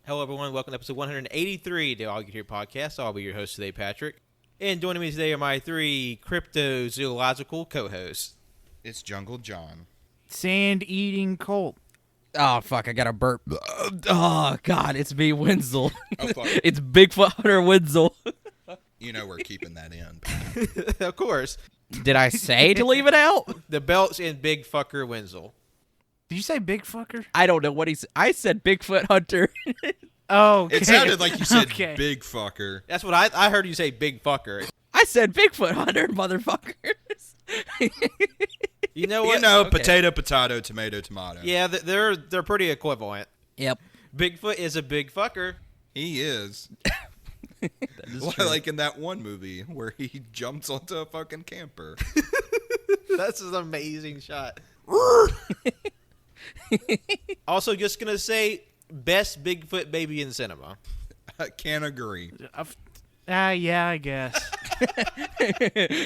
Hello, everyone. Welcome to episode 183 of the AllYouCanHear podcast. I'll be your host today, Patrick. And joining me today are my three cryptozoological co-hosts. It's Jungle John. Sand-eating Colt. Oh, fuck, I got a burp. Oh, God, it's me, Wenzel. Oh, fuck. It's Bigfoot Hunter Wenzel. You know we're keeping that in. Of course. Did I say to leave it out? The belts in Big Fucker Wenzel. Did you say big fucker? I don't know what I said Bigfoot Hunter. Oh, okay. It sounded like you said Okay. big fucker. That's what I heard you say, Big Fucker. I said Bigfoot Hunter, motherfuckers. You know what? You know, Okay. potato, tomato. Yeah, they're pretty equivalent. Yep. Bigfoot is a big fucker. He is. That is true. Like in that one movie where he jumps onto a fucking camper. That's an amazing shot. Also, just going to say, best Bigfoot baby in cinema. I can't agree. Yeah, I guess.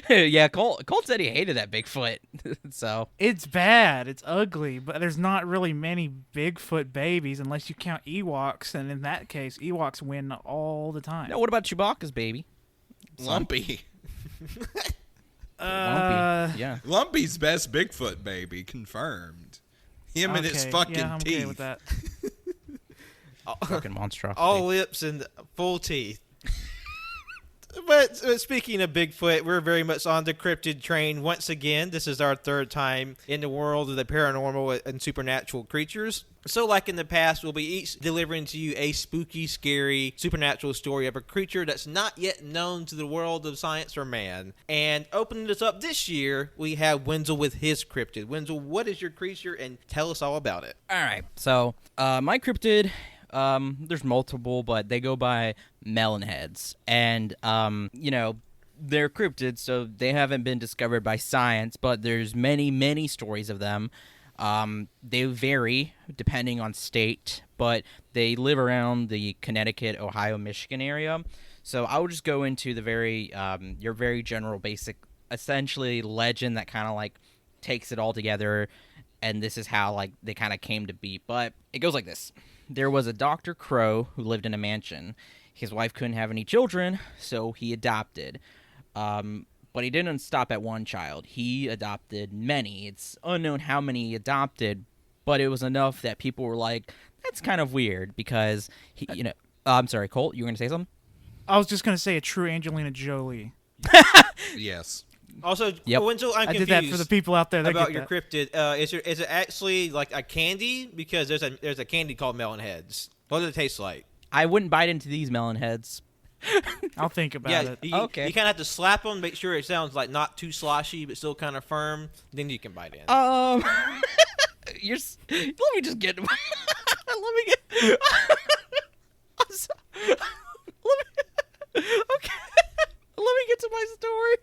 Yeah, Colt said he hated that Bigfoot. So It's bad. It's ugly, but there's not really many Bigfoot babies unless you count Ewoks, and in that case, Ewoks win all the time. no, what about Chewbacca's baby? Lumpy. Lumpy. Yeah. Lumpy's best Bigfoot baby, confirmed. Him and his Okay, fucking yeah, I'm teeth. okay with that. Fucking monstrosity. All lips and full teeth. But speaking of Bigfoot, we're very much on the cryptid train once again. This is our third time in the world of the paranormal and supernatural creatures. So like in the past, we'll be each delivering to you a spooky, scary, supernatural story of a creature that's not yet known to the world of science or man. And opening this up this year, we have Wenzel with his cryptid. Wenzel, what is your creature, and tell us all about it. All right. So, my cryptid, there's multiple, but they go by Melonheads. And, they're cryptids, so they haven't been discovered by science, but there's many, many stories of them. They vary depending on state, but they live around the Connecticut, Ohio, Michigan area. So I will just go into the your very general basic, essentially legend that kind of like takes it all together. And this is how like they kind of came to be. But it goes like this. There was a Dr. Crow who lived in a mansion. His wife couldn't have any children, so he adopted. But he didn't stop at one child. He adopted many. It's unknown how many he adopted, but it was enough that people were like, that's kind of weird because I'm sorry, Colt, you were going to say something? I was just going to say a true Angelina Jolie. Yes. Also, Yep. Wenzel, I'm I confused. did that for the people out there that about get your that. cryptid. Is it actually like a candy? Because there's a candy called Melonheads. What does it taste like? I wouldn't bite into these Melonheads. I'll think about Yeah, it. Okay. You kind of have to slap them, make sure it sounds like not too sloshy, but still kind of firm. Then you can bite in. Let me just get. Let me get. I'm so, okay. Let me get to my story.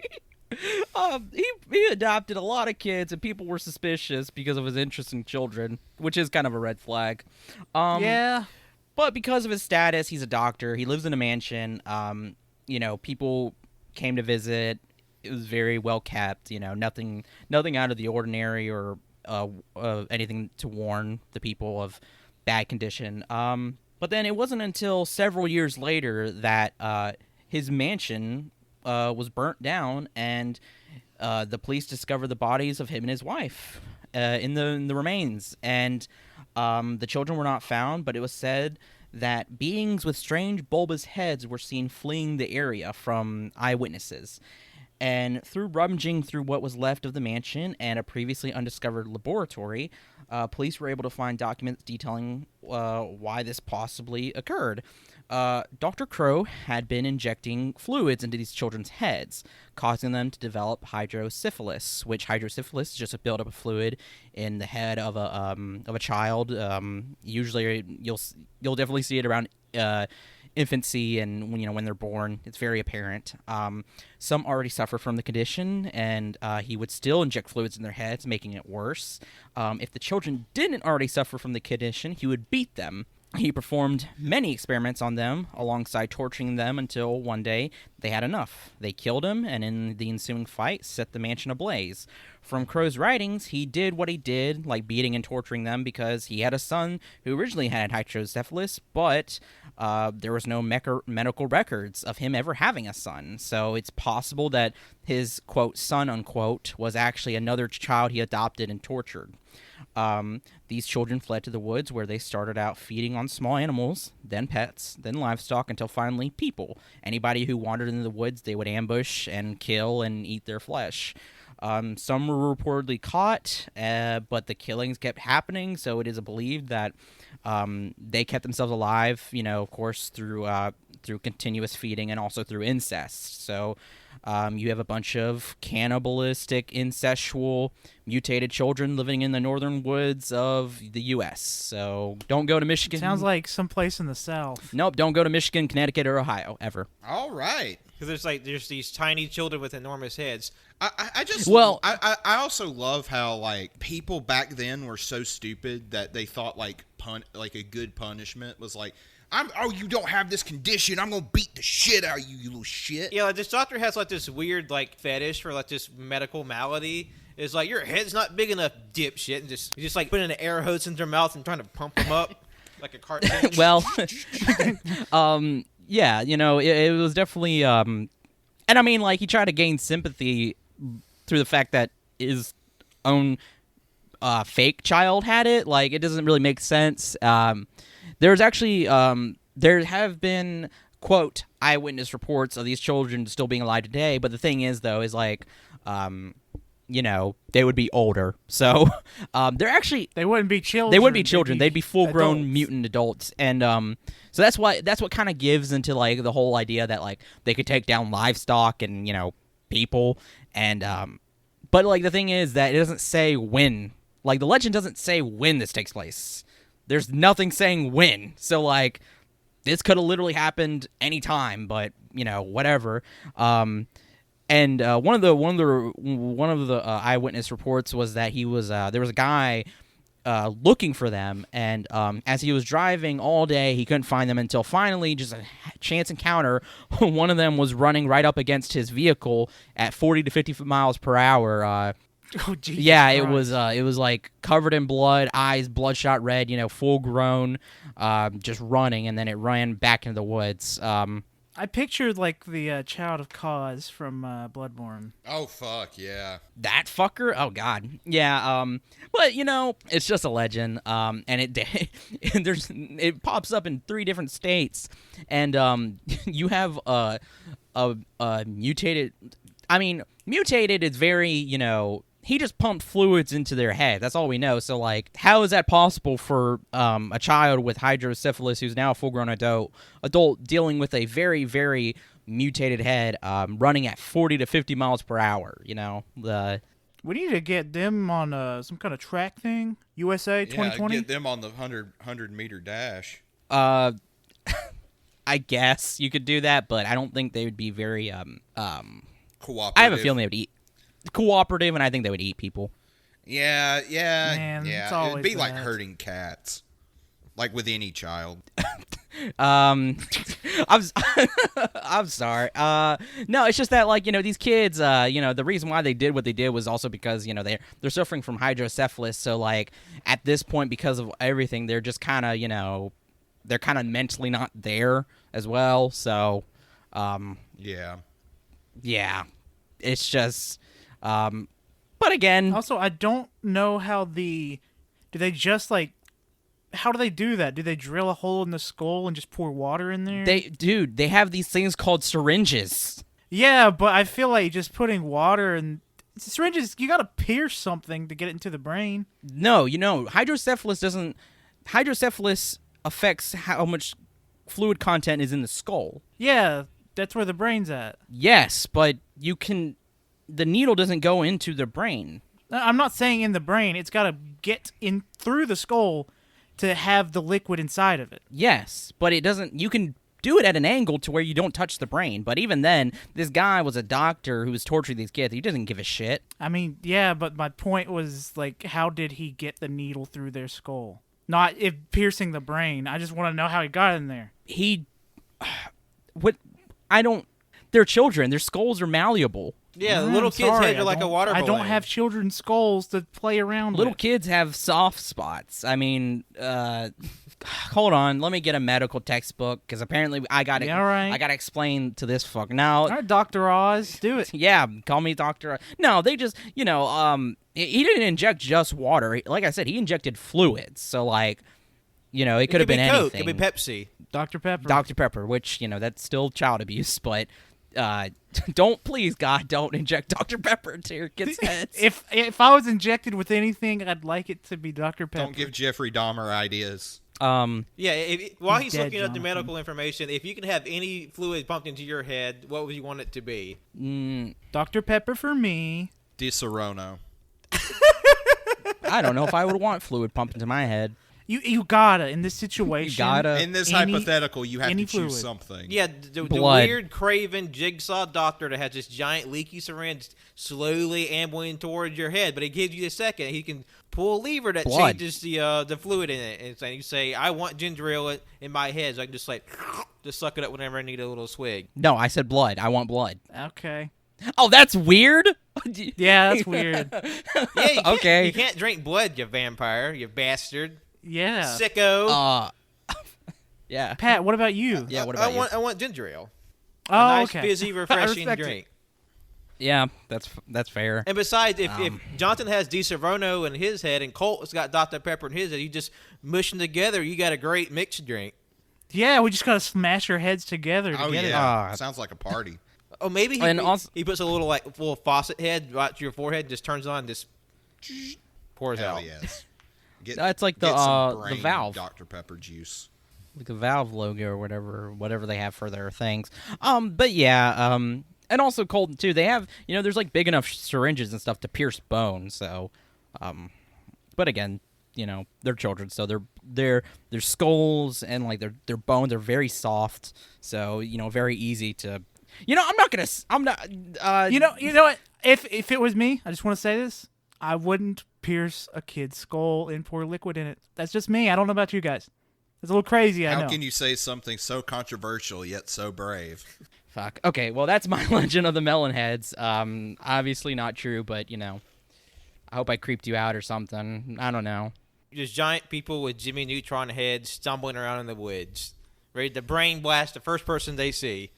He adopted a lot of kids, and people were suspicious because of his interest in children, which is kind of a red flag. Yeah. But because of his status, he's a doctor. He lives in a mansion. People came to visit. It was very well kept. Nothing out of the ordinary or anything to warn the people of bad condition. But then it wasn't until several years later that his mansion was burnt down, and the police discovered the bodies of him and his wife in the remains. And the children were not found, but it was said that beings with strange bulbous heads were seen fleeing the area from eyewitnesses. And through rummaging through what was left of the mansion and a previously undiscovered laboratory, police were able to find documents detailing why this possibly occurred. Dr. Crow had been injecting fluids into these children's heads, causing them to develop hydrocephalus, which hydrocephalus is just a buildup of fluid in the head of a child. Usually, you'll definitely see it around infancy and when they're born. It's very apparent. Some already suffer from the condition, and he would still inject fluids in their heads, making it worse. If the children didn't already suffer from the condition, he would beat them He performed many experiments on them alongside torturing them until one day they had enough. They killed him, and in the ensuing fight, set the mansion ablaze. From Crow's writings, he did what he did, like beating and torturing them, because he had a son who originally had hydrocephalus, but there was no medical records of him ever having a son. So it's possible that his, quote, son, unquote, was actually another child he adopted and tortured. These children fled to the woods, where they started out feeding on small animals, then pets, then livestock, until finally people. Anybody who wandered into the woods, they would ambush and kill and eat their flesh. Some were reportedly caught, but the killings kept happening, so it is believed that they kept themselves alive, of course, through continuous feeding and also through incest. So you have a bunch of cannibalistic, incestual, mutated children living in the northern woods of the U.S. So don't go to Michigan. Sounds like someplace in the South. Nope, don't go to Michigan, Connecticut, or Ohio, ever. All right. Because there's these tiny children with enormous heads. I also love how like people back then were so stupid that they thought like a good punishment was like, you don't have this condition, I'm gonna beat the shit out of you, you little shit. Yeah, like this doctor has like this weird like fetish for like this medical malady. It's like your head's not big enough, dipshit, and just like putting an air hose in their mouth and trying to pump them up like a cartridge. Well, yeah, it was definitely, and I mean, like, he tried to gain sympathy through the fact that his own fake child had it. Like, it doesn't really make sense. There's actually, there have been, quote, eyewitness reports of these children still being alive today, but the thing is, though, is like, they would be older. So, They wouldn't be children. They wouldn't be children. They'd be full-grown adults. mutant adults. And so that's what kind of gives into like the whole idea that like they could take down livestock and people. And but like the thing is that it doesn't say when. Like the legend doesn't say when this takes place. There's nothing saying when. So like this could have literally happened anytime. But whatever. And one of the eyewitness reports was that he was there was a guy looking for them, and as he was driving all day, he couldn't find them until finally, just a chance encounter, one of them was running right up against his vehicle at 40 to 50 miles per hour. Oh, Jesus yeah, Christ. It was like covered in blood, eyes bloodshot red, full grown, just running, and then it ran back into the woods. I pictured like the Child of Cause from Bloodborne. Oh fuck yeah. That fucker? Oh god. Yeah, but it's just a legend. And it pops up in 3 different states. And you have a mutated, mutated is very, he just pumped fluids into their head. That's all we know. So, like, how is that possible for a child with hydrocephalus who's now a full-grown adult dealing with a very, very mutated head running at 40 to 50 miles per hour, We need to get them on some kind of track thing. USA 2020? Yeah, get them on the 100-meter dash. I guess you could do that, but I don't think they would be very cooperative. I have a feeling they would eat cooperative, and I think they would eat people. Yeah, Man, it's yeah. always It'd be like that. hurting cats, like with any child. I'm sorry. No, it's just that like these kids. The reason why they did what they did was also because they're suffering from hydrocephalus. So like at this point, because of everything, they're just kind of they're kind of mentally not there as well. So Yeah. It's just but again, Also, I don't know how do they just like, how do they do that? Do they drill a hole in the skull and just pour water in there? they have these things called syringes. Yeah, but I feel like just putting water and syringes, you gotta pierce something to get it into the brain. No, hydrocephalus affects how much fluid content is in the skull. Yeah, that's where the brain's at. Yes, but the needle doesn't go into the brain. I'm not saying in the brain. It's gotta get in through the skull to have the liquid inside of it. Yes, but it doesn't. You can do it at an angle to where you don't touch the brain. But even then, this guy was a doctor who was torturing these kids. He doesn't give a shit. I mean, yeah, but my point was like, how did he get the needle through their skull? Not if piercing the brain. I just want to know how he got in there. What? I don't. They're children. Their skulls are malleable. Yeah, little kids' heads are like a water balloon. I don't have children's skulls to play around Little with. kids have soft spots. I mean, hold on. Let me get a medical textbook because apparently I got to. Yeah, all right. I got to explain to this fuck now. All right, Dr. Oz, do it. Yeah, call me Doctor. No, they just he didn't inject just water. Like I said, he injected fluids. So like, it could have been Coke, anything. it could be Pepsi. Dr. Pepper. Dr. Pepper, which that's still child abuse, but. Please God, don't inject Dr. Pepper into your kids' heads. If I was injected with anything, I'd like it to be Dr. Pepper. Don't give Jeffrey Dahmer ideas. While he's dead, looking up the Jonathan. medical information, if you can have any fluid pumped into your head, what would you want it to be? Dr. Pepper for me. Disaronno. I don't know if I would want fluid pumped into my head. You gotta in this situation. You gotta. In this Any- hypothetical, you have to any choose fluid. something. Yeah, the Blood. weird, craven, jigsaw doctor that has this giant leaky syringe slowly ambling towards your head, but he gives you a second. He can pull a lever that Blood. changes the fluid in it, and you say, "I want ginger ale in my head," so I can just suck it up whenever I need a little swig. No, I said blood. I want blood. Okay. Oh, that's weird. Yeah, that's weird. Yeah, Okay. You can't drink blood, you vampire, you bastard, Yeah. sicko. Yeah. Pat, what about you? Yeah. What about you? I want ginger ale. Oh, A nice, okay. fizzy, refreshing respect it. drink. Yeah, that's fair. And besides, if Jonathan has DiServono in his head and Colt's got Dr. Pepper in his head, you just mush them together. You got a great mixed drink. Yeah, we just gotta smash our heads together to Oh, get yeah. Sounds like a party. Oh, maybe And also- he puts a little little faucet head right to your forehead, just turns on, just pours Hell out. yes. That's like Get some the brain Valve. Dr. Pepper juice. Like a Valve logo or whatever they have for their things. But yeah, and also Colton too. They have there's like big enough syringes and stuff to pierce bone. So, but again, they're children, so their skulls and like their bone, they're very soft. So very easy to. I'm not. You know what? If it was me, I just want to say this: I wouldn't pierce a kid's skull and pour liquid in it. That's just me. I don't know about you guys. It's a little crazy. I know. How can you say something so controversial yet so brave? Fuck. Okay, well that's my legend of the Melonheads. Obviously not true, but I hope I creeped you out or something. I don't know. Just giant people with Jimmy Neutron heads stumbling around in the woods, ready to brain blast the first person they see.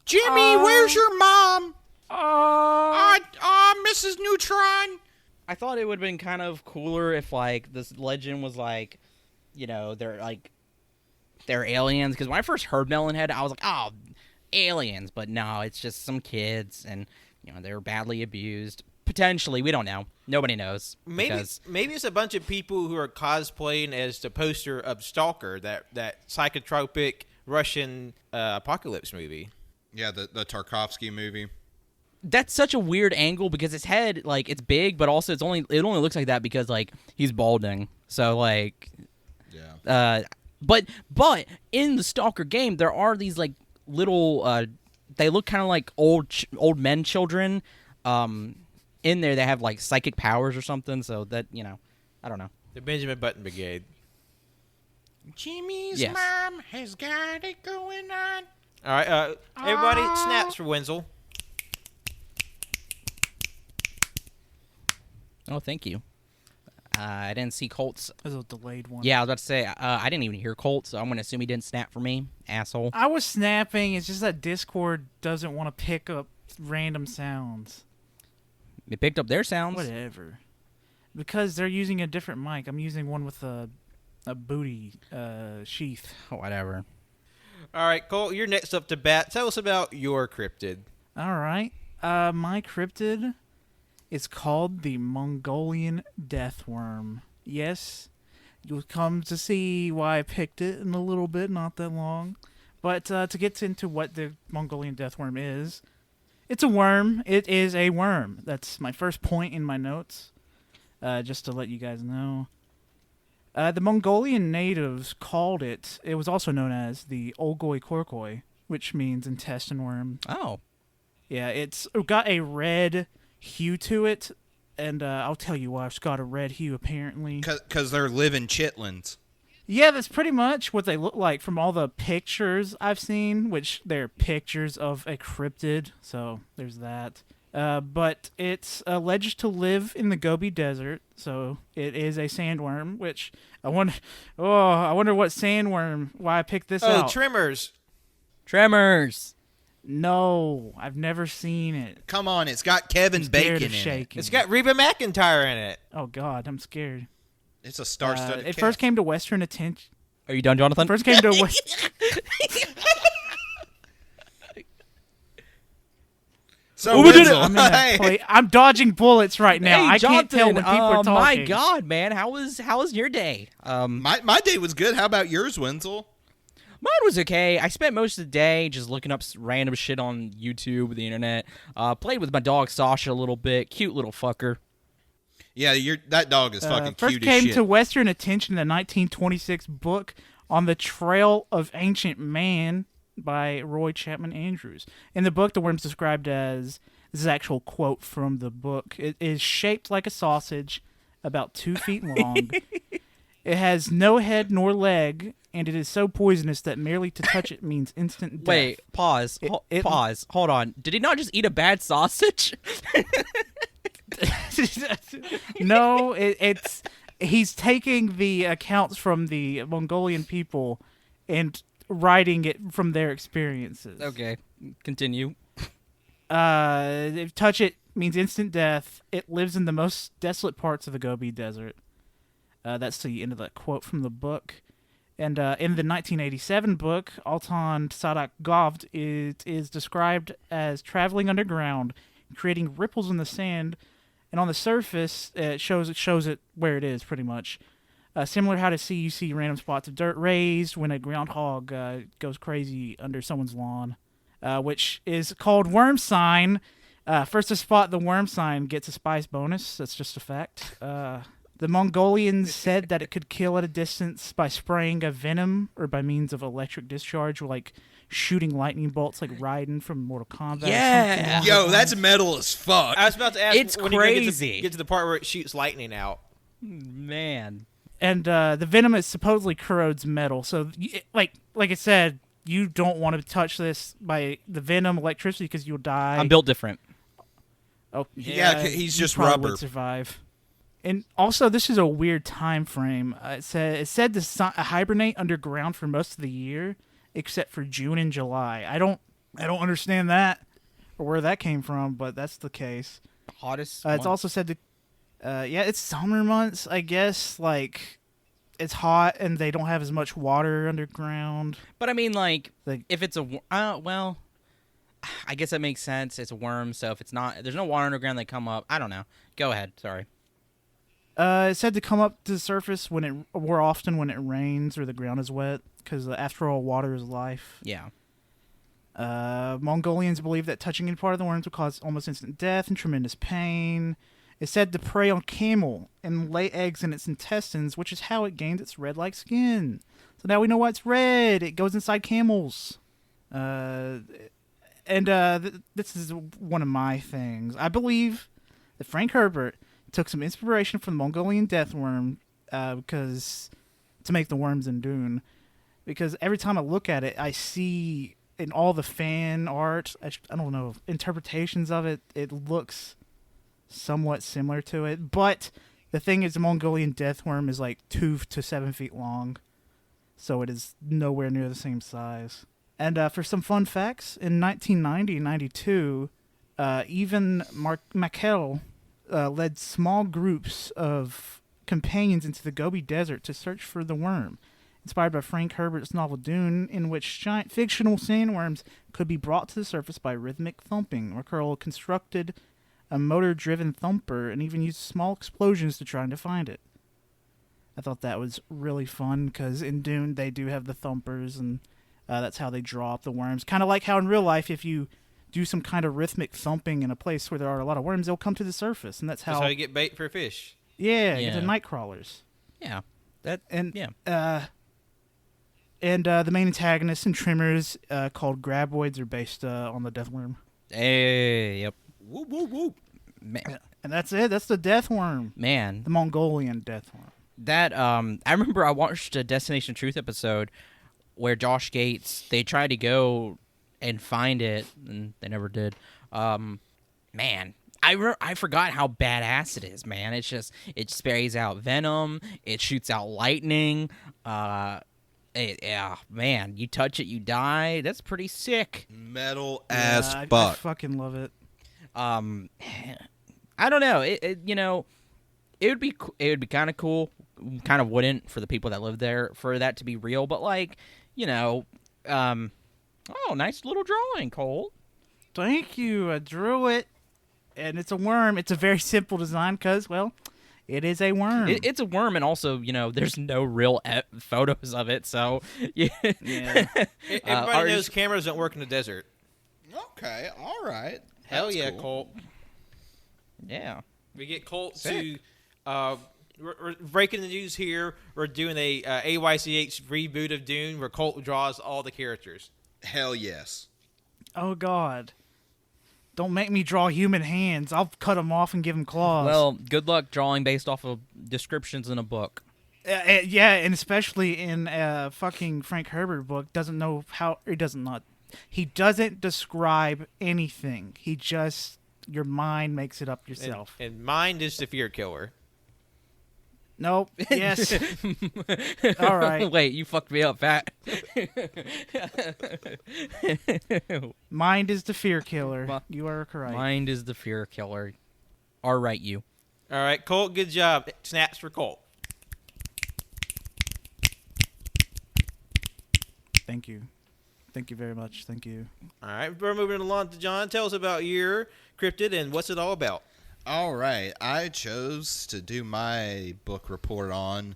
Jimmy, where's your mom? Oh, Mrs. Neutron. I thought it would have been kind of cooler if like this legend was like, they're aliens. Because when I first heard Melonhead, I was like, oh, aliens. But no, it's just some kids, and they were badly abused. Potentially, we don't know. Nobody knows. Maybe it's a bunch of people who are cosplaying as the poster of Stalker, that psychotropic Russian apocalypse movie. Yeah, the Tarkovsky movie. That's such a weird angle because his head, like, it's big, but also it only looks like that because like he's balding. So like, Yeah. But in the Stalker game, there are these like little. They look kind of like old men children. In there, they have like psychic powers or something. So that I don't know. The Benjamin Button Brigade. Jimmy's Yes. mom has got it going on. All right, everybody, snaps for Wenzel. Oh, thank you. I didn't see Colt's. there's a delayed one. Yeah, I was about to say I didn't even hear Colt, so I'm gonna assume he didn't snap for me, asshole. I was snapping. It's just that Discord doesn't want to pick up random sounds. It picked up their sounds. Whatever. Because they're using a different mic. I'm using one with a booty sheath. Whatever. All right, Cole, you're next up to bat. Tell us about your cryptid. All right. My cryptid is called the Mongolian deathworm. Yes, you'll come to see why I picked it in a little bit, not that long. But to get into what the Mongolian deathworm is, it's a worm. It is a worm. That's my first point in my notes, just to let you guys know. The Mongolian natives called it, it was also known as the Olgoi Korkoi, which means intestine worm. Oh. Yeah, it's got a red hue to it, And I'll tell you why. It's got a red hue, apparently. Because they're living chitlins. Yeah, that's pretty much what they look like from all the pictures I've seen, which they're pictures of a cryptid, so there's that. But it's alleged to live in the Gobi Desert, so it is a sandworm, which I wonder what sandworm, why I picked this out. Oh, Tremors. Tremors. No, I've never seen it. Come on, it's got Kevin I'm scared Bacon of in it. shaking. It's got Reba McEntire in it. Oh, God, I'm scared. It's a star-studded It cast. first came to Western attention. Are you done, Jonathan? First came to So we did it. Wenzel, I'm dodging bullets right now. Hey, I can't tell when Jonathan, people are talking. my God, man, how was your day? my day was good. How about yours, Wenzel? Mine was okay. I spent most of the day just looking up random shit on YouTube, the internet. Played with my dog Sasha a little bit. Cute little fucker. Yeah, that dog is fucking First cute as came shit. to Western attention in the 1926 book On the Trail of Ancient Man by Roy Chapman Andrews. In the book, the worm's described as, this is an actual quote from the book, it is shaped like a sausage, about 2 feet long. It has no head nor leg, and it is so poisonous that merely to touch it means instant death. Wait, pause. Pause. Hold on. Did he not just eat a bad sausage? No, it's he's taking the accounts from the Mongolian people and writing it from their experiences. Okay, continue. If touch it means instant death. It lives in the most desolate parts of the Gobi Desert. That's the end of that quote from the book. And in the 1987 book, Altan Sadak Govd is described as traveling underground, creating ripples in the sand, and on the surface, it shows it where it is, pretty much. Similar how you see random spots of dirt raised when a groundhog goes crazy under someone's lawn, which is called worm sign. First to spot the worm sign gets a spice bonus. That's just a fact. The Mongolians said that it could kill at a distance by spraying a venom or by means of electric discharge, or like shooting lightning bolts like Raiden from Mortal Kombat. Yeah. Yo, that's metal as fuck. I was about to ask. It's when crazy. You get to the part where it shoots lightning out. Man. And the venom is supposedly corrodes metal. So, like I said, you don't want to touch this by the venom, electricity, because you'll die. I'm built different. Oh, Yeah, he's you just probably rubber. would survive. And also, this is a weird time frame. It said to hibernate underground for most of the year, except for June and July. I don't understand that or where that came from, but that's the case. Hottest. It's also said to, it's summer months, I guess. Like, it's hot and they don't have as much water underground. But I mean, like Like- if it's well, I guess that makes sense. It's a worm, so if it's not, there's no water underground, they come up. I don't know. Go ahead. Sorry. It's said to come up to the surface more often when it rains or the ground is wet, because after all, water is life. Yeah. Mongolians believe that touching any part of the worms will cause almost instant death and tremendous pain. It's said to prey on camel and lay eggs in its intestines, which is how it gains its red-like skin. So now we know why it's red. It goes inside camels. This is one of my things. I believe that Frank Herbert took some inspiration from the Mongolian death worm because to make the worms in Dune. Because every time I look at it, I see in all the fan art, I don't know, interpretations of it, it looks somewhat similar to it. But the thing is, the Mongolian death worm is like 2 to 7 feet long. So it is nowhere near the same size. And for some fun facts, in 1990-92, even Makel led small groups of companions into the Gobi Desert to search for the worm, inspired by Frank Herbert's novel Dune, in which giant fictional sandworms could be brought to the surface by rhythmic thumping. Merkel constructed a motor-driven thumper and even used small explosions to try to find it. I thought that was really fun, because in Dune they do have the thumpers, and that's how they draw up the worms. Kind of like how in real life, if you do some kind of rhythmic thumping in a place where there are a lot of worms, they'll come to the surface, and that's how you get bait for fish. the Yeah. night crawlers. Yeah. The main antagonists and trimmers called graboids are based on the death worm. Hey. Yep. Whoop, whoop, whoop. Man. And that's it. That's the death worm. Man, The Mongolian death worm. that I remember I watched a Destination Truth episode where Josh Gates, they tried to go and find it, and they never did. Man, I forgot how badass it is, man. It's just, it sprays out venom, it shoots out lightning. Yeah, man, you touch it, you die. That's pretty sick. Metal as I fuck. fucking love it. I don't know. It would be kind of cool. Kind of wouldn't for the people that live there for that to be real, but like, nice little drawing, Cole. Thank you. I drew it, and it's a worm. It's a very simple design because, well, it is a worm. It's a worm, and also, there's no real photos of it, so yeah. Everybody knows cameras don't work in the desert. Okay, all right. Hell That's yeah, cool. Colt. Yeah. We get Colt Sick. to. We're breaking the news here. We're doing a AYCH reboot of Dune where Colt draws all the characters. Hell yes. Oh, God. Don't make me draw human hands. I'll cut them off and give them claws. Well, good luck drawing based off of descriptions in a book. Yeah, and especially in a fucking Frank Herbert book, doesn't know how... He doesn't describe anything. He just... Your mind makes it up yourself. And mind is the fear killer. Nope. Yes. All right. Wait, you fucked me up, Pat. Mind is the fear killer. You are correct. Mind is the fear killer. All right, you. All right, Colt, good job. Snaps for Colt. Thank you. Thank you very much. Thank you. All right, we're moving along to John. Tell us about your cryptid and what's it all about. All right, I chose to do my book report on,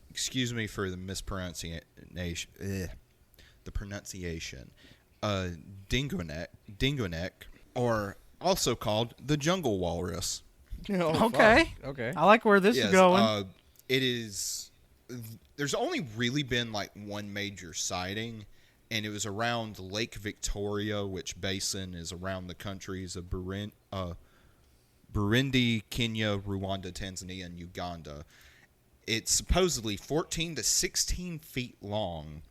excuse me for the mispronunciation, the pronunciation, Dingonek, or also called the jungle walrus. Okay. Okay. I like where this is going. It is, there's only really been like one major sighting, and it was around Lake Victoria, which basin is around the countries of Burundi, Kenya, Rwanda, Tanzania, and Uganda. It's supposedly 14 to 16 feet long.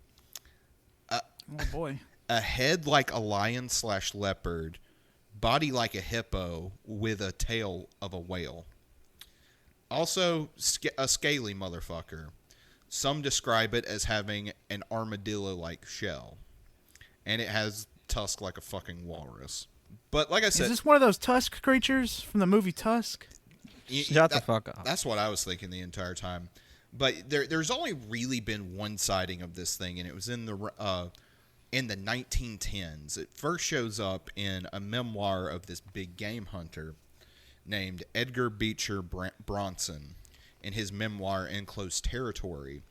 Oh, boy. A head like a lion/leopard, body like a hippo, with a tail of a whale. Also, a scaly motherfucker. Some describe it as having an armadillo-like shell. And it has tusks like a fucking walrus. But like I said... Is this one of those Tusk creatures from the movie Tusk? Shut the fuck up. That's what I was thinking the entire time. But there's only really been one sighting of this thing, and it was in the 1910s. It first shows up in a memoir of this big game hunter named Edgar Beecher Bronson in his memoir Enclosed Territory,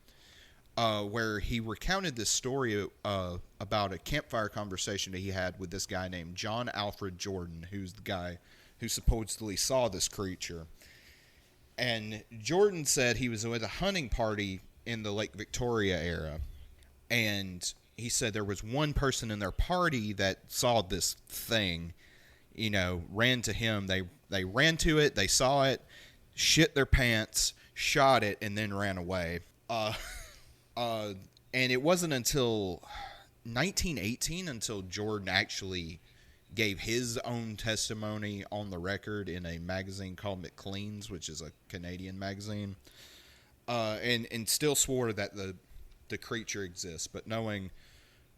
where he recounted this story about a campfire conversation that he had with this guy named John Alfred Jordan, who's the guy who supposedly saw this creature. And Jordan said he was with a hunting party in the Lake Victoria era, and he said there was one person in their party that saw this thing, ran to him. They ran to it, they saw it, shit their pants, shot it, and then ran away. And it wasn't until 1918 until Jordan actually gave his own testimony on the record in a magazine called Maclean's, which is a Canadian magazine, and still swore that the creature exists. But knowing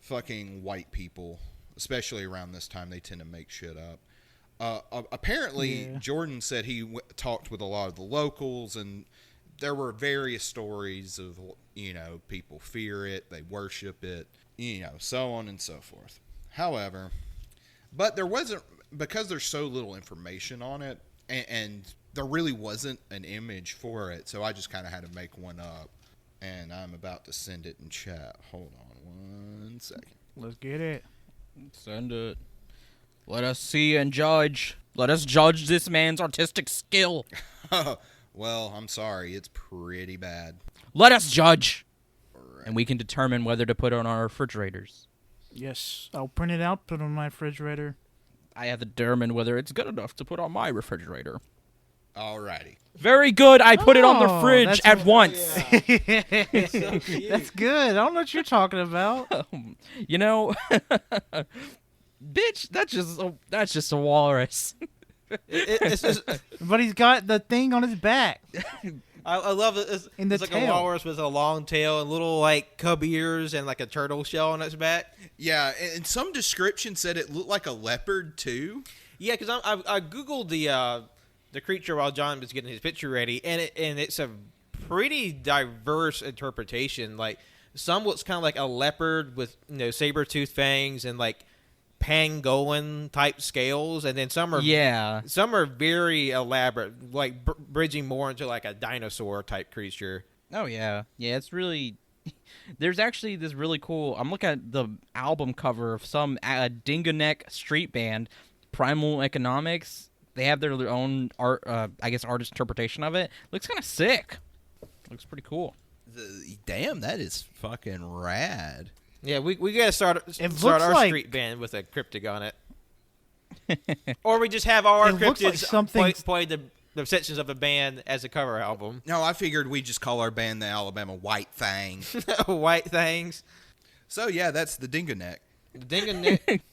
fucking white people, especially around this time, they tend to make shit up. Apparently, yeah. Jordan said he talked with a lot of the locals, and there were various stories of, people fear it, they worship it, so on and so forth. However, but there wasn't, because there's so little information on it, and there really wasn't an image for it, so I just kind of had to make one up, and I'm about to send it in chat. Hold on 1 second. Let's get it. Send it. Let us see and judge. Let us judge this man's artistic skill. Well, I'm sorry. It's pretty bad. Let us judge. Right. And we can determine whether to put it on our refrigerators. Yes. I'll print it out, put it on my refrigerator. I have to determine whether it's good enough to put on my refrigerator. Alrighty. Very good. I put it on the Oh, fridge at once. So cute. That's good. I don't know what you're talking about. You know, bitch, that's just a walrus. It's just, But he's got the thing on his back. I love it. In the it's like tail. a walrus with a long tail and little like cub ears and like a turtle shell on its back. Yeah, and some description said it looked like a leopard too. Yeah, because I googled the creature while John was getting his picture ready, and it's a pretty diverse interpretation. Like some looks kind of like a leopard with saber-toothed fangs and like pangolin type scales, and then some are very elaborate, like bridging more into like a dinosaur type creature. Oh yeah, it's really. There's actually this really cool. I'm looking at the album cover of some Dingonek street band, Primal Economics. They have their own art, artist interpretation of it. Looks kind of sick. Looks pretty cool. Damn, that is fucking rad. Yeah, we gotta start looks our like- street band with a cryptid on it, or we just have all our It looks like cryptids something's- play the sections of a band as a cover album. No, I figured we just call our band the Alabama White Fang. White things. So yeah, that's the Dingonek. Dingonek.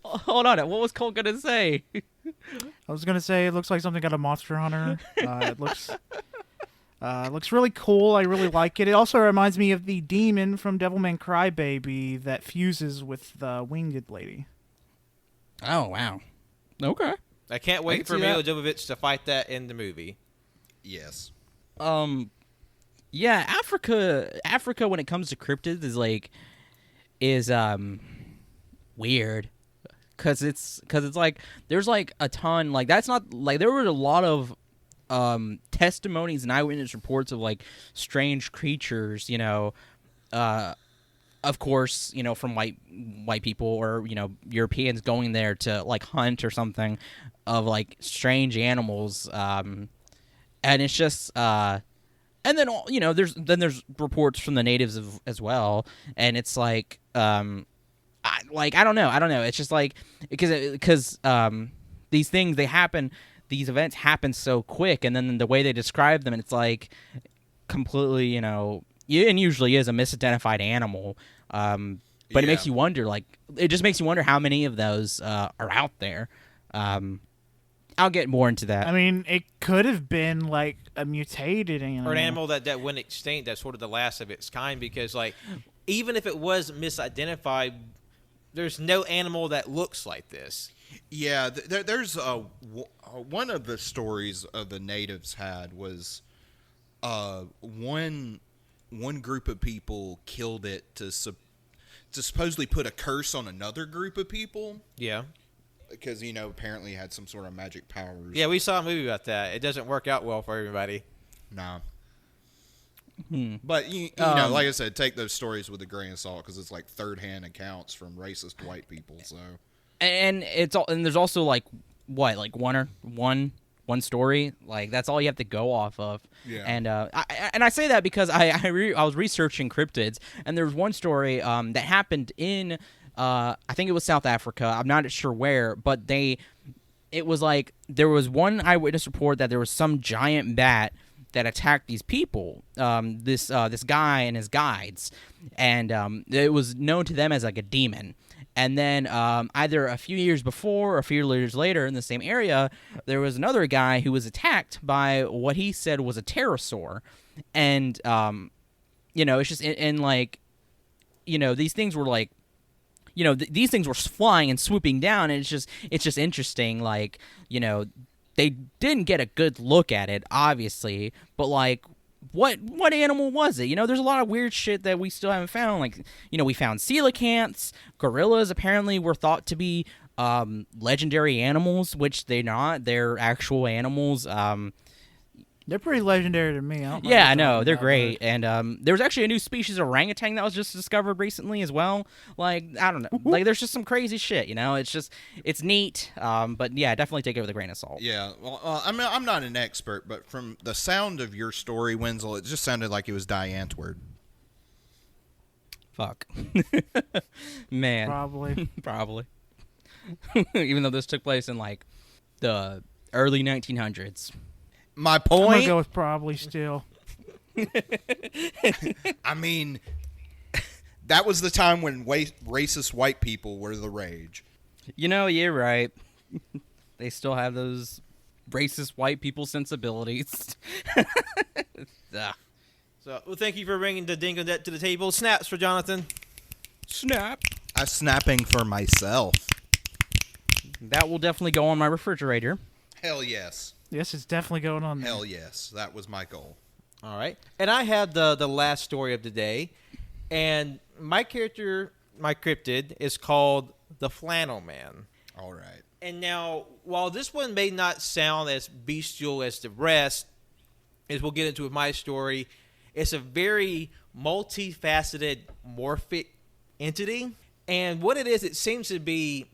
Hold on, what was Cole gonna say? I was gonna say it looks like something out of Monster Hunter. It looks really cool. I really like it. It also reminds me of the demon from Devilman Crybaby that fuses with the winged lady. Oh wow. Okay. I can't I wait can for see Mila that. Jovovich to fight that in the movie. Yes. Yeah, Africa when it comes to cryptids is weird. Cause it's like there's like a ton, like that's not like there were a lot of testimonies and eyewitness reports of like strange creatures, of course, from white people or Europeans going there to like hunt or something of like strange animals, and it's just and then there's reports from the natives as well, and it's like I don't know. It's just like because these things these events happen so quick, and then the way they describe them, and it's like completely, and usually is a misidentified animal. But it makes you wonder, it just makes you wonder how many of those are out there. I'll get more into that. I mean, it could have been like a mutated animal. Or an animal that went extinct, that's sort of the last of its kind, because like even if it was misidentified, there's no animal that looks like this. Yeah, there's one of the stories of the natives had was one group of people killed it to supposedly put a curse on another group of people. Yeah. Because, apparently it had some sort of magic powers. Yeah, we saw a movie about that. It doesn't work out well for everybody. Nah. But, you know, like I said, take those stories with a grain of salt because it's like third-hand accounts from racist white people, so... And there's also like one story, like that's all you have to go off of. Yeah. And I say that because I was researching cryptids, and there was one story that happened in I think it was South Africa. I'm not sure where, but it was like there was one eyewitness report that there was some giant bat that attacked these people, this guy and his guides, and it was known to them as like a demon. And then either a few years before or a few years later in the same area, there was another guy who was attacked by what he said was a pterosaur. And, it's just, and like, these things were like, these things were flying and swooping down. And it's just interesting. Like, they didn't get a good look at it, obviously, but like, what animal was it? There's a lot of weird shit that we still haven't found. Like, we found coelacanths. Gorillas apparently were thought to be legendary animals, which they're not. They're actual animals. They're pretty legendary to me. I don't know Yeah, what I know. you're They're talking great. And there was actually a new species of orangutan that was just discovered recently as well. Like, I don't know. Like, there's just some crazy shit, It's neat. But, yeah, definitely take it with a grain of salt. Yeah, well, I'm not an expert, but from the sound of your story, Wenzel, it just sounded like it was Diantword. Fuck. Man. Probably. Probably. even though this took place in like the early 1900s. My I'm gonna point. go with probably still. I mean, that was the time when racist white people were the rage. You know, you're right. They still have those racist white people sensibilities. Ugh. So, well, thank you for bringing the Dingonek to the table. Snaps for Jonathan. Snap. I'm snapping for myself. That will definitely go on my refrigerator. Hell yes. Yes, it's definitely going on there. Hell yes. That was my goal. All right. And I have the last story of the day. And my character, my cryptid, is called the Flannel Man. All right. And now, while this one may not sound as bestial as the rest, as we'll get into with my story, it's a very multifaceted, morphic entity. And what it is, it seems to be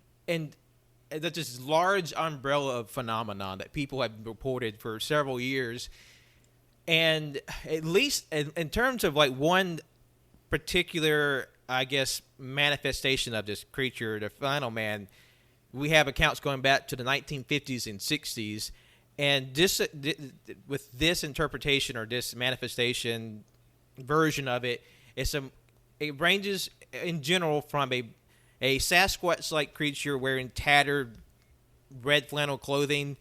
this large umbrella of phenomenon that people have reported for several years. And at least in terms of like one particular, I guess, manifestation of this creature, the Flannel Man, we have accounts going back to the 1950s and 60s. And this, with this interpretation or this manifestation version of it, it ranges in general from a Sasquatch-like creature wearing tattered red flannel clothing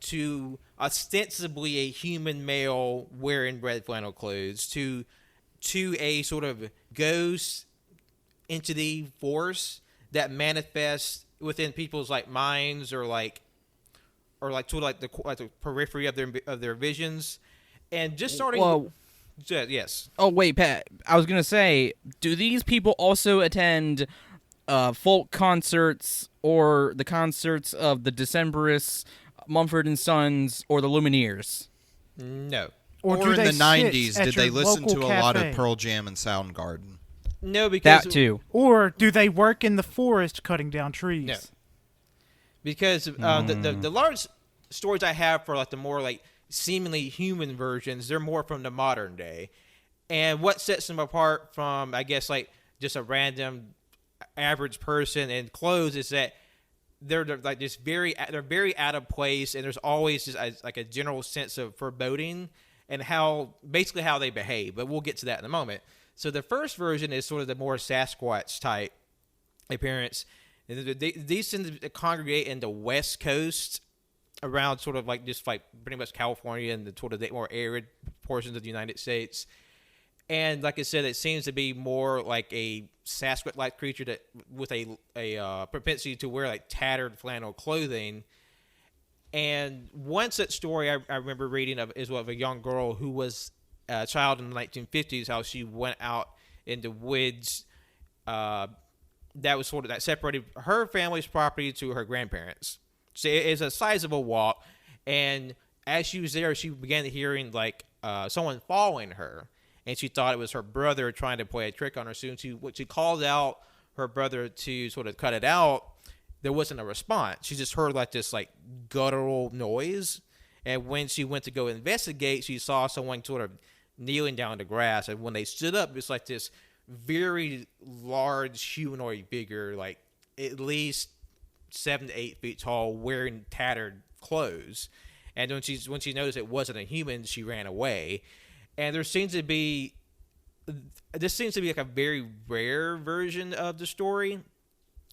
to ostensibly a human male wearing red flannel clothes to a sort of ghost entity force that manifests within people's like minds or sort of like the periphery of their visions, and just starting. Whoa. Yes. Oh wait, Pat. I was gonna say, do these people also attend folk concerts or the concerts of the Decemberists, Mumford and Sons, or the Lumineers? No. Or do in they the sit 90s, at did they your listen to local a lot of cafe? Pearl Jam and Soundgarden? No, because That too. Or do they work in the forest cutting down trees? No. Because the large stories I have for like the more like seemingly human versions, they're more from the modern day. And what sets them apart from, I guess, like just a random average person in clothes is that they're like this they're very out of place, and there's always just like a general sense of foreboding and how they behave. But we'll get to that in a moment. So the first version is sort of the more Sasquatch type appearance. These tend to congregate in the West Coast, around sort of like just like pretty much California and the sort of the more arid portions of the United States. And like I said, it seems to be more like a Sasquatch-like creature that with a propensity to wear like tattered flannel clothing. And one such story I remember reading is of a young girl who was a child in the 1950s, how she went out in the woods that separated her family's property to her grandparents. So it's a sizable walk, and as she was there, she began hearing like someone following her, and she thought it was her brother trying to play a trick on her. Soon she called out her brother to sort of cut it out. There wasn't a response. She just heard like this like guttural noise, and when she went to go investigate, she saw someone sort of kneeling down in the grass, and when they stood up, it's like this very large humanoid figure, like at least 7 to 8 feet tall, wearing tattered clothes. And when she noticed it wasn't a human, she ran away. And this seems to be like a very rare version of the story.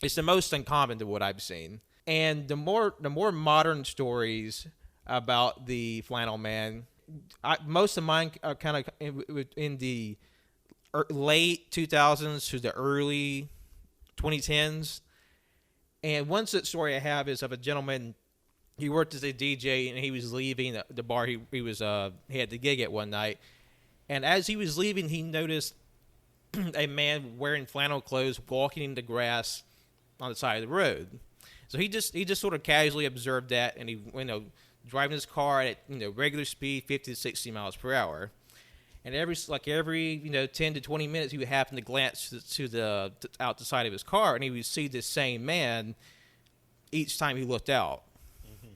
It's the most uncommon to what I've seen. And the more modern stories about the Flannel Man, most of mine are kind of in the late 2000s to the early 2010s. And one such story I have is of a gentleman. He worked as a DJ, and he was leaving the bar he had the gig at one night. And as he was leaving, he noticed a man wearing flannel clothes walking in the grass on the side of the road. So he just sort of casually observed that, and he driving his car at regular speed, 50 to 60 miles per hour. And every 10 to 20 minutes, he would happen to glance out the side of his car, and he would see this same man each time he looked out. Mm-hmm.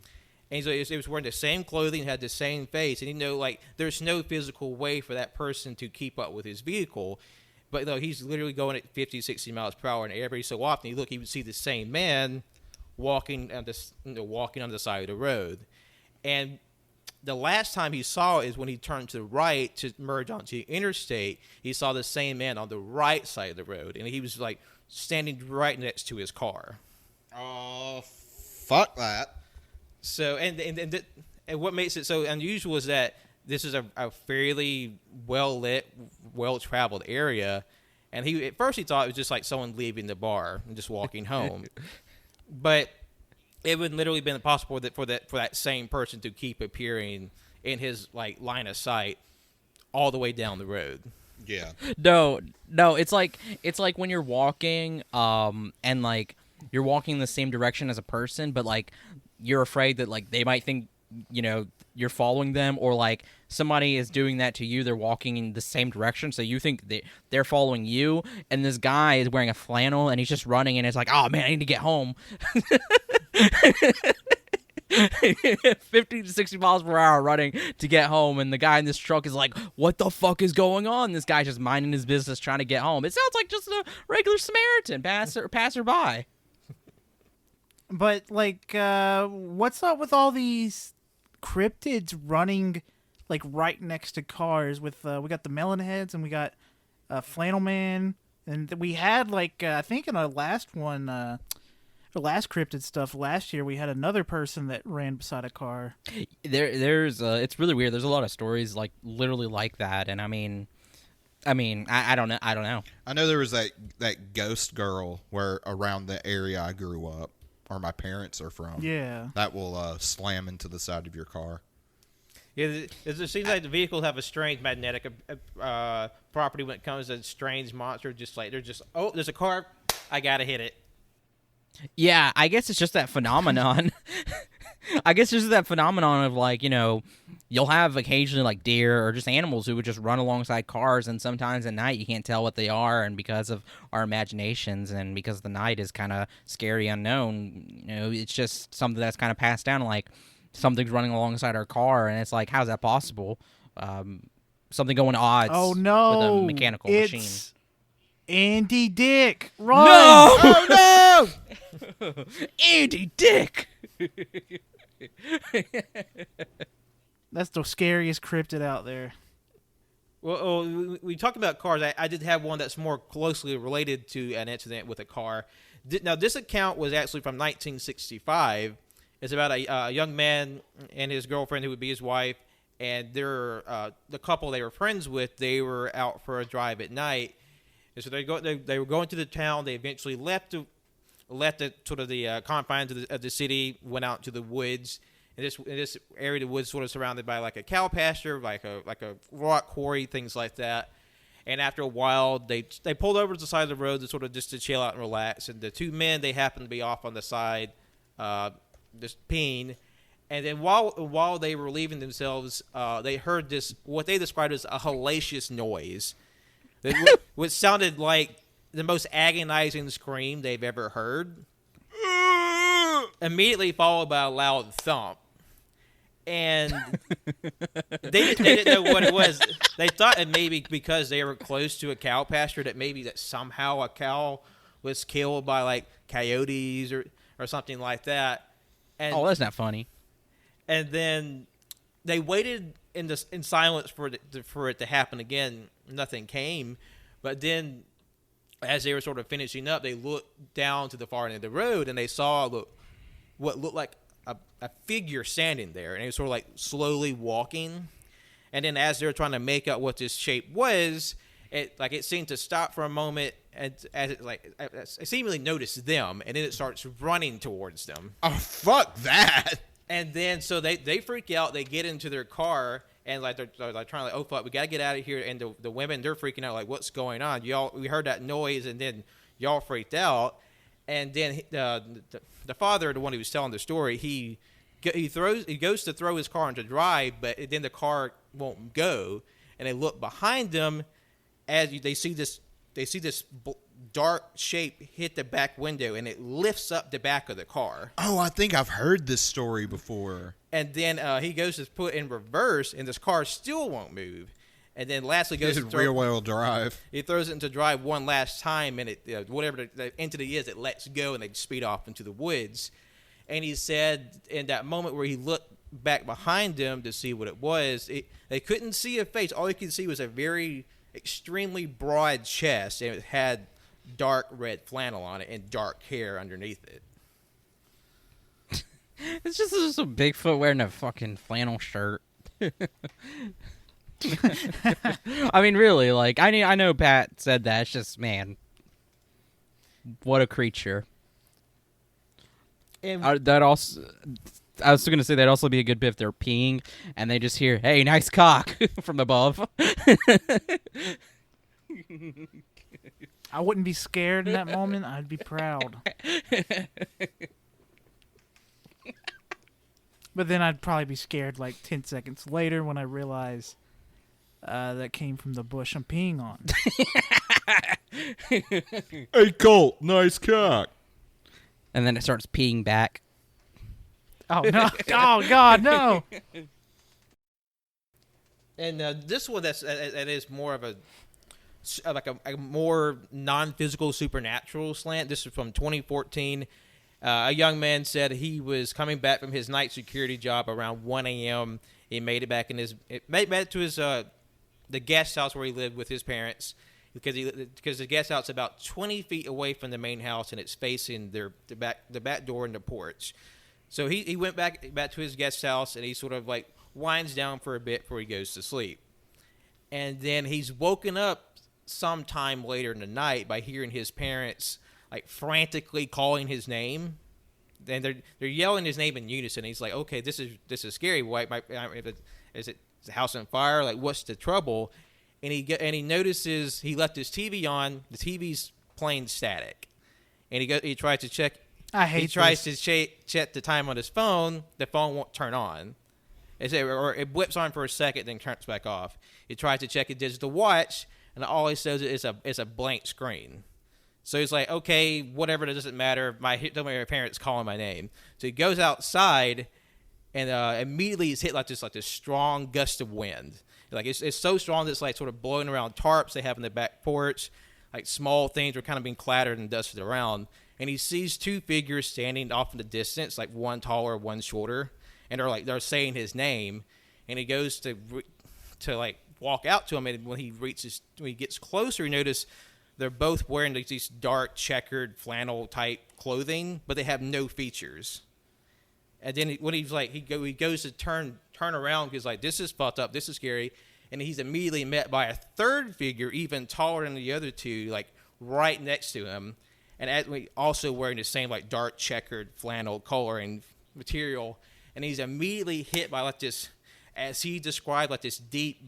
And so he was wearing the same clothing, had the same face, and there's no physical way for that person to keep up with his vehicle. But he's literally going at 50, 60 miles per hour, and every so often he would see the same man walking on this, walking on the side of the road. And the last time he saw it is when he turned to the right to merge onto the interstate. He saw the same man on the right side of the road, and he was like standing right next to his car. Oh, fuck that. So, and what makes it so unusual is that this is a fairly well-lit, well-traveled area, and at first he thought it was just like someone leaving the bar and just walking home. But it would literally been impossible for that same person to keep appearing in his like line of sight all the way down the road. Yeah. No, it's like when you're walking, and like you're walking in the same direction as a person, but like you're afraid that like they might think, you know, you're following them, or like somebody is doing that to you. They're walking in the same direction, so you think they're following you, and this guy is wearing a flannel and he's just running, and it's like, oh man, I need to get home. 50 to 60 miles per hour running to get home, and the guy in this truck is like, what the fuck is going on? This guy's just minding his business trying to get home. It sounds like just a regular Samaritan passerby. But like, what's up with all these cryptids running like right next to cars? With we got the Melonheads and we got Flannel Man, and we had like I think in our last one, the last cryptid stuff last year, we had another person that ran beside a car. There's it's really weird. There's a lot of stories like literally like that, and I mean, I don't know. I know there was that ghost girl where around the area I grew up, or my parents are from. Yeah. That will slam into the side of your car. Yeah, it seems like the vehicles have a strange magnetic property when it comes to strange monsters. Just like there's a car, I gotta hit it. Yeah, I guess it's just that phenomenon. I guess it's just that phenomenon of like, you know, you'll have occasionally like deer or just animals who would just run alongside cars, and sometimes at night you can't tell what they are, and because of our imaginations and because the night is kind of scary unknown, you know, it's just something that's kind of passed down, like something's running alongside our car, and it's like, how's that possible? Something going to odds with a mechanical machine. Andy Dick, run! No! Oh no! Andy Dick! That's the scariest cryptid out there. Well, we talked about cars. I did have one that's more closely related to an incident with a car. Now, this account was actually from 1965. It's about a young man and his girlfriend, who would be his wife, and they're the couple they were friends with. They were out for a drive at night, and so they were going to the town. They eventually left the sort of the confines of the city, went out to the woods. In this area, the woods sort of surrounded by like a cow pasture, like a rock quarry, things like that. And after a while, they pulled over to the side of the road to sort of just to chill out and relax. And the two men, they happened to be off on the side, just peeing. And then while they were leaving themselves, they heard this, what they described as a hellacious noise, which sounded like the most agonizing scream they've ever heard. Immediately followed by a loud thump. And they didn't know what it was. They thought it maybe because they were close to a cow pasture that maybe that somehow a cow was killed by like coyotes or something like that. And, that's not funny. And then they waited in silence for it to happen again. Nothing came. But then as they were sort of finishing up, they looked down to the far end of the road and they saw what looked like a figure standing there, and it was sort of like slowly walking. And then as they were trying to make out what this shape was, it seemed to stop for a moment, and as it seemingly noticed them, and then it starts running towards them. Oh, fuck that! And then so they freak out. They get into their car, and like they're like trying to, like, oh fuck, we gotta get out of here. And the women, they're freaking out, like, what's going on? We heard that noise, and then y'all freaked out. And then the father, the one who was telling the story, he goes to throw his car into drive, but then the car won't go. And they look behind them as they see this dark shape hit the back window, and it lifts up the back of the car. Oh, I think I've heard this story before. And then he goes to put in reverse, and this car still won't move. And then lastly goes to rear-wheel drive. He throws it into drive one last time, and it whatever the entity is, it lets go, and they speed off into the woods. And he said in that moment where he looked back behind him to see what it was, they couldn't see a face. All they could see was a very extremely broad chest, and it had dark red flannel on it and dark hair underneath it. It's just a Bigfoot wearing a fucking flannel shirt. I mean, really, like, I know Pat said that. It's just, man, what a creature. And That also, I was going to say that'd also be a good bit if they're peeing and they just hear, "Hey, nice cock," from above. I wouldn't be scared in that moment. I'd be proud. But then I'd probably be scared like 10 seconds later when I realize that came from the bush I'm peeing on. Hey, Colt, nice cock. And then it starts peeing back. Oh, no. Oh, God, no. And this one that is more of a more non-physical supernatural slant. This is from 2014. A young man said he was coming back from his night security job around 1 a.m. He made it back to his the guest house where he lived with his parents, because the guest house is about 20 feet away from the main house, and it's facing the back door and the porch. So he went back to his guest house, and he sort of like winds down for a bit before he goes to sleep. And then he's woken up sometime later in the night by hearing his parents like frantically calling his name. And they're yelling his name in unison. He's like, "Okay, this is scary. Why is the house on fire? Like, what's the trouble?" And he notices he left his TV on. The TV's playing static. And he tries to check. He tries to check the time on his phone. The phone won't turn on. Or it whips on for a second, then turns back off. He tries to check a digital watch, and all he says is a blank screen. So he's like, "Okay, whatever, it doesn't matter. My parents calling my name." So he goes outside, and immediately he's hit like this strong gust of wind. Like it's so strong that it's like sort of blowing around tarps they have in the back porch. Like small things are kind of being clattered and dusted around. And he sees two figures standing off in the distance, like one taller, one shorter, and they're saying his name. And he goes to like walk out to him, and when he gets closer, he notices they're both wearing these dark checkered flannel type clothing, but they have no features. And then when he goes to turn around, he's like, "This is fucked up. This is scary." And he's immediately met by a third figure, even taller than the other two, like right next to him, and also wearing the same like dark checkered flannel coloring material. And he's immediately hit by like this, as he described, like this deep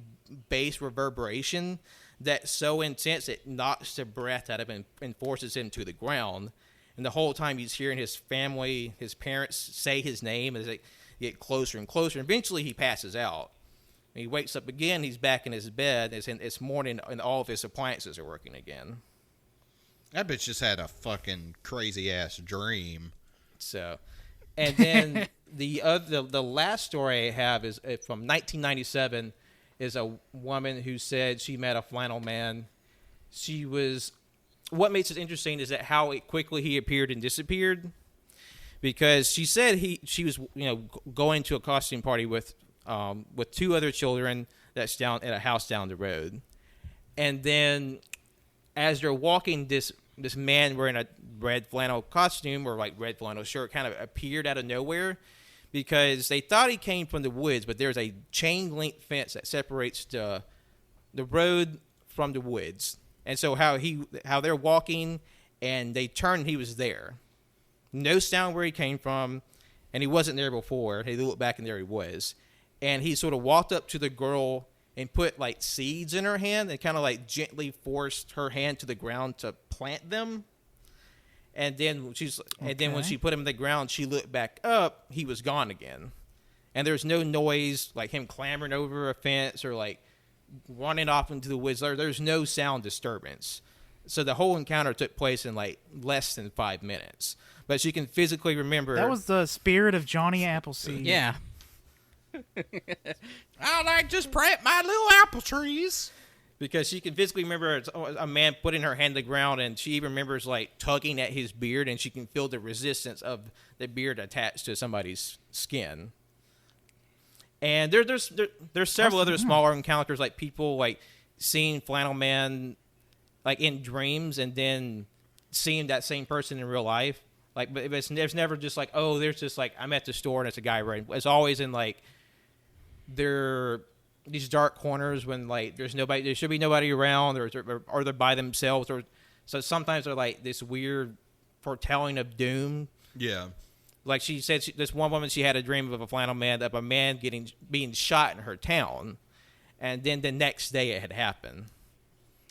bass reverberation that's so intense it knocks the breath out of him and forces him to the ground. And the whole time he's hearing his family, his parents say his name as they get closer and closer. And eventually he passes out. And he wakes up again. He's back in his bed. It's morning, and all of his appliances are working again. That bitch just had a fucking crazy ass dream. So, and then the last story I have is from 1997. Is a woman who said she met a flannel man. What makes it interesting is that how quickly he appeared and disappeared, because she said she was going to a costume party with two other children that's down at a house down the road, and then as they're walking, this man wearing a red flannel costume or like red flannel shirt kind of appeared out of nowhere, because they thought he came from the woods, but there's a chain link fence that separates the road from the woods. And so how they're walking and they turned, he was there. No sound where he came from, and he wasn't there before. They looked back and there he was. And he sort of walked up to the girl and put like seeds in her hand and kind of like gently forced her hand to the ground to plant them. And then when she put him in the ground, she looked back up. He was gone again, and there's no noise like him clambering over a fence or like running off into the woods. There's no sound disturbance. So the whole encounter took place in like less than 5 minutes. But she can physically remember. That was the spirit of Johnny Appleseed. Yeah. I like just plant my little apple trees. because she can physically remember a man putting her hand to the ground, and she even remembers like tugging at his beard, and she can feel the resistance of the beard attached to somebody's skin. And there's several other smaller encounters, like people like seeing Flannel Man like in dreams, and then seeing that same person in real life. Like, but it's never just like, oh, there's just like I'm at the store and it's a guy running. It's always in like these dark corners when like there should be nobody around, or they're by themselves, or so sometimes they're like this weird foretelling of doom. Yeah. Like she said, this one woman, she had a dream of a flannel man, of a man being shot in her town, and then the next day it had happened.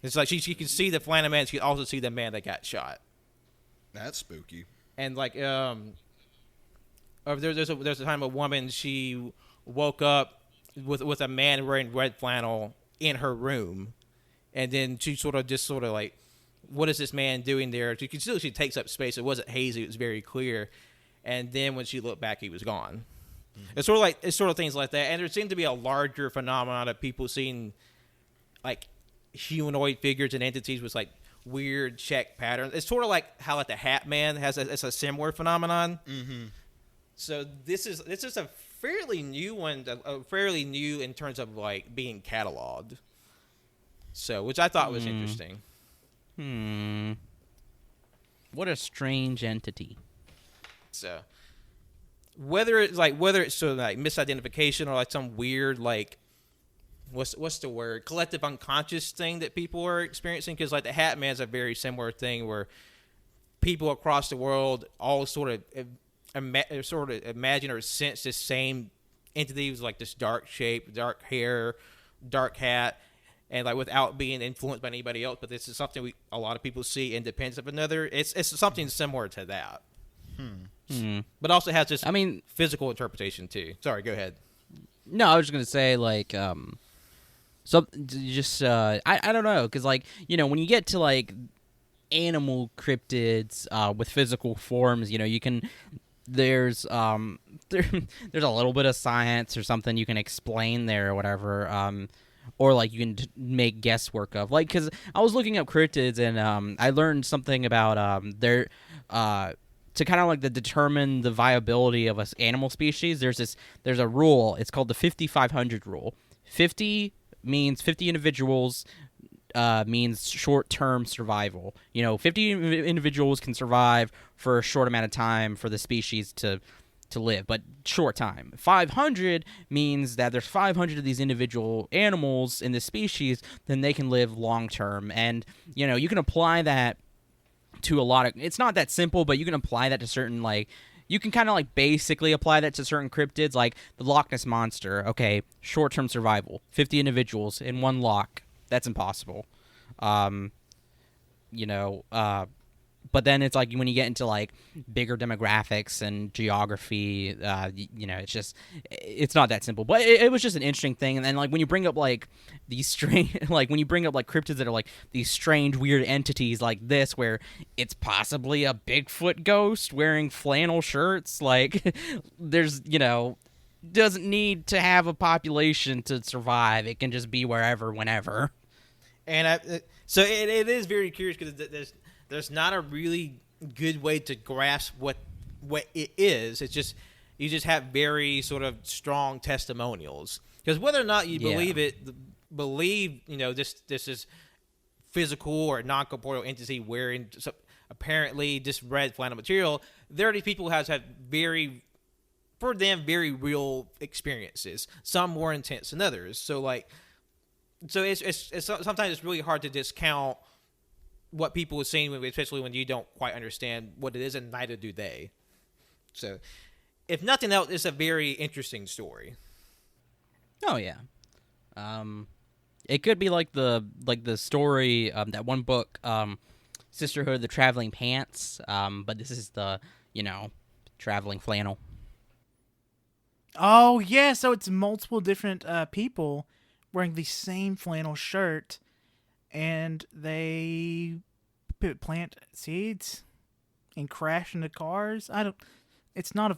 It's like she could see the flannel man, she could also see the man that got shot. That's spooky. And like there's a time a woman, she woke up with a man wearing red flannel in her room, and then she sort of like, what is this man doing there? You can still, she takes up space. It wasn't hazy, it was very clear. And then when she looked back, he was gone. Mm-hmm. It's sort of things like that. And there seemed to be a larger phenomenon of people seeing like humanoid figures and entities with like weird check patterns. It's sort of like how like the Hat Man it's a similar phenomenon. Mm-hmm. So this is a fairly new one, fairly new in terms of like being cataloged. So, which I thought was interesting. What a strange entity. So, whether it's sort of like misidentification or like some weird like what's the word, collective unconscious thing that people are experiencing, because like the Hat Man's a very similar thing where people across the world all sort of imagine or sense this same entity with like this dark shape, dark hair, dark hat, and like without being influenced by anybody else. But this is something a lot of people see independent of another. It's something similar to that. But also has this physical interpretation too. Sorry, go ahead. No, I was just gonna say like I don't know, because like, you know, when you get to like animal cryptids with physical forms, you know, you can there's a little bit of science or something you can explain there or whatever, or like you can make guesswork of, like, because I was looking up cryptids and I learned something about their to kind of like determine the viability of an animal species. There's a rule. It's called the 50-500 rule. 50 means 50 individuals means short-term survival. You know, 50 individuals can survive for a short amount of time for the species to live, but short time. 500 means that there's 500 of these individual animals in the species, then they can live long-term. And, you know, you can apply that to a lot of, it's not that simple, but you can apply that to certain, like, you can kind of like basically apply that to certain cryptids, like the Loch Ness Monster. Okay, short-term survival, 50 individuals in one loch. That's impossible. But then it's like when you get into like bigger demographics and geography, you know, it's not that simple. But it was just an interesting thing. And then like when you bring up like these strange, like when you bring up like cryptids that are like these strange, weird entities like this, where it's possibly a Bigfoot ghost wearing flannel shirts, like there's, you know, doesn't need to have a population to survive. It can just be wherever, whenever. And so it is very curious because there's not a really good way to grasp what it is. It's just you just have very sort of strong testimonials, because whether or not you believe you know this is physical or non-corporeal entity wearing apparently just red flannel material, there are these people who have had very real experiences, some more intense than others. So it's sometimes it's really hard to discount what people are seeing, especially when you don't quite understand what it is, and neither do they. So, if nothing else, it's a very interesting story. Oh yeah, it could be like the story, that one book, Sisterhood of the Traveling Pants. But this is the, you know, traveling flannel. Oh yeah, so it's multiple different people wearing the same flannel shirt, and they plant seeds and crash into cars. It's not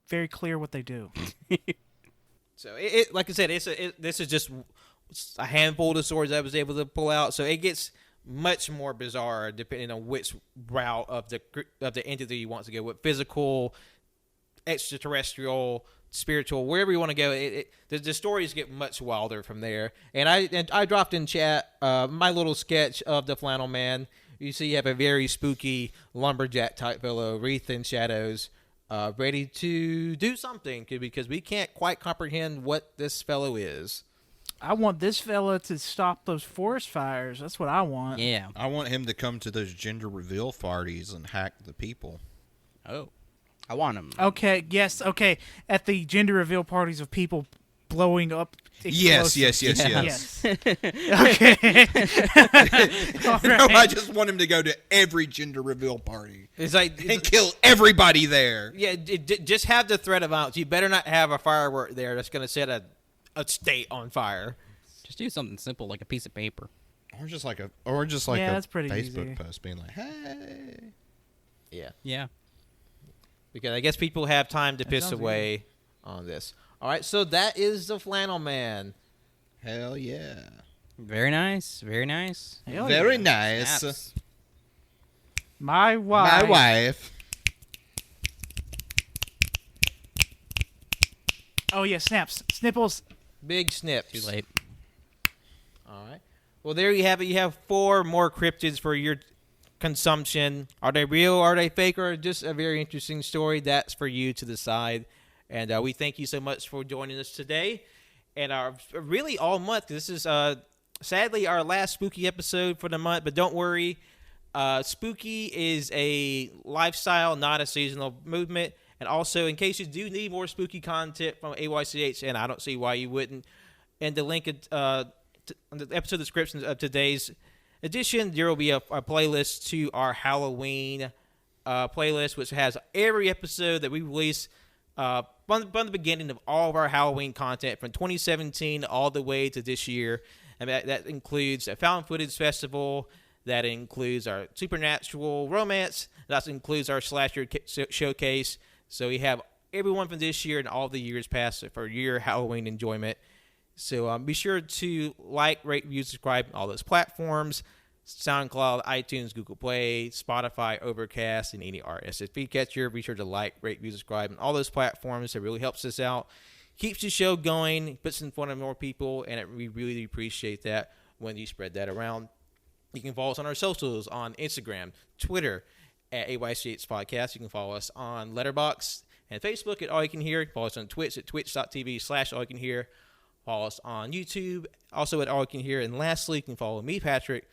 very clear what they do. So like I said, this is just a handful of swords I was able to pull out. So it gets much more bizarre depending on which route of the entity you want to go with: physical, extraterrestrial, spiritual, wherever you want to go. The stories get much wilder from there. And I dropped in chat my little sketch of the Flannel Man. You see, you have a very spooky lumberjack type fellow, wreathed in shadows, ready to do something because we can't quite comprehend what this fellow is. I want this fella to stop those forest fires. That's what I want. Yeah. I want him to come to those gender reveal parties and hack the people. Oh. I want him. Okay, yes, okay. At the gender reveal parties of people blowing up. Yes. Yes. Okay. All No, right. I just want him to go to every gender reveal party It's like and kill everybody there. Yeah, just have the threat of violence. You better not have a firework there that's going to set a state on fire. Just do something simple like a piece of paper. Or just like a that's pretty Facebook easy. post being like, "Hey." Yeah, Yeah. because I guess people have time to piss sounds away on this. All right, so that is the Flannel Man. Hell yeah. Very nice. Very nice. Hell Very yeah. nice. Snaps. My wife. My wife. Oh, yeah, snaps. Snipples. Big snips. Too late. All right. Well, there you have it. You have 4 more cryptids for your consumption. Are they real? Are they fake? Or just a very interesting story? That's for you to decide. And we thank you so much for joining us today. And really all month. This is sadly our last spooky episode for the month. But don't worry. Spooky is a lifestyle, not a seasonal movement. And also, in case you do need more spooky content from AYCH, and I don't see why you wouldn't, and the link on the episode descriptions of today's edition, there will be a playlist to our Halloween playlist, which has every episode that we release from the beginning of all of our Halloween content from 2017 all the way to this year. And that includes a found footage festival. That includes our supernatural romance. That includes our slasher showcase. So we have everyone from this year and all the years past for your Halloween enjoyment. So be sure to like, rate, review, subscribe on all those platforms: SoundCloud, iTunes, Google Play, Spotify, Overcast, and any RSS feed catcher. Be sure to like, rate, review, subscribe on all those platforms. It really helps us out, keeps the show going, puts in front of more people, and we really appreciate that when you spread that around. You can follow us on our socials on Instagram, Twitter, at AYCH Podcast. You can follow us on Letterboxd and Facebook at AllYouCanHear. Follow us on Twitch at twitch.tv/AllYouCanHear. Follow us on YouTube, also at AllYouCanHear. And lastly, you can follow me, Patrick,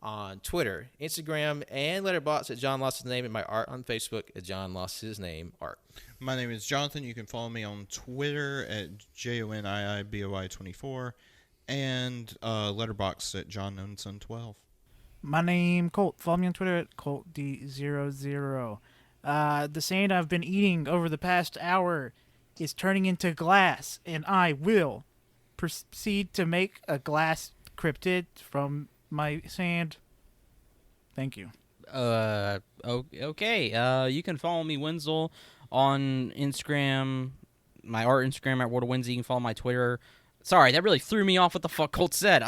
on Twitter, Instagram, and Letterboxd at John Lost His Name, and my art on Facebook at John Lost His Name Art. My name is Jonathan. You can follow me on Twitter at JONIIBOI24 and Letterboxd at JohnNonson12. My name, Colt. Follow me on Twitter at ColtD00. The sand I've been eating over the past hour is turning into glass, and I will proceed to make a glass cryptid from my sand. Thank you. Okay. You can follow me, Wenzel, on Instagram, my art Instagram at World of Wenzel. You can follow my Twitter. Sorry, that really threw me off what the fuck Colt said.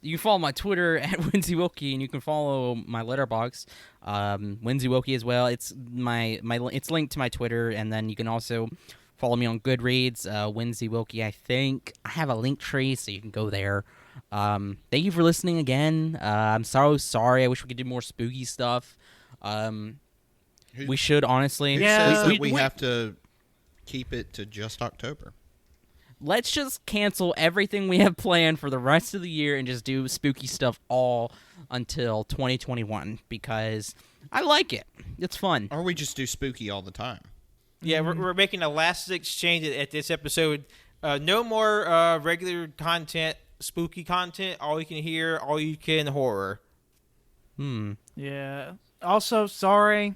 You can follow my Twitter at WenzyWilkie, and you can follow my Letterboxd, WenzyWilkie as well. It's it's linked to my Twitter, and then you can also follow me on Goodreads, WenzyWilkie. I think I have a link tree, so you can go there. Thank you for listening again. I'm so sorry. I wish we could do more spooky stuff. We should, honestly. Who says that we have to keep it to just October? Let's just cancel everything we have planned for the rest of the year and just do spooky stuff all until 2021, because I like it. It's fun. Or we just do spooky all the time. Yeah, we're making a last exchange at this episode. No more regular content, spooky content. All you can hear, all you can horror. Yeah. Also, sorry.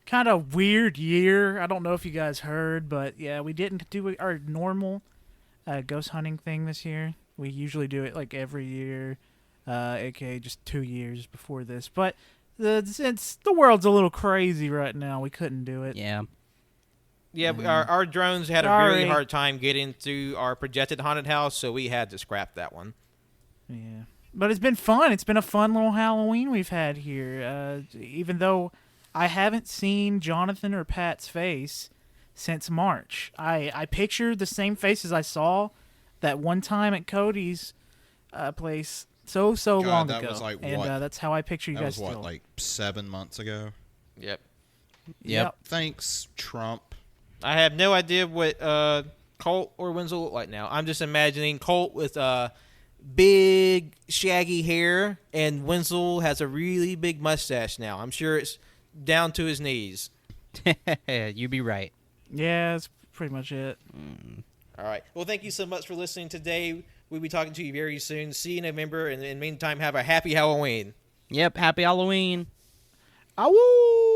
Kind of weird year. I don't know if you guys heard, but yeah, we didn't do our normal ghost hunting thing this year. We usually do it like every year, aka just 2 years before this. But the world's a little crazy right now. We couldn't do it. Yeah. Yeah, our drones had a Sorry. very hard time getting to our projected haunted house, so we had to scrap that one. Yeah. But it's been fun. It's been a fun little Halloween we've had here. Even though I haven't seen Jonathan or Pat's face since March. I pictured the same faces I saw that one time at Cody's place so God, long that ago. was like and what? That's how I picture you That guys was what, still. like 7 months ago? Yep. Yep. Thanks, Trump. I have no idea what Colt or Wenzel look like now. I'm just imagining Colt with big, shaggy hair, and Wenzel has a really big mustache now. I'm sure it's down to his knees. You be right. Yeah, that's pretty much it. All right. Well, thank you so much for listening today. We'll be talking to you very soon. See you in November, and in the meantime, have a happy Halloween. Yep. Happy Halloween. Awoo!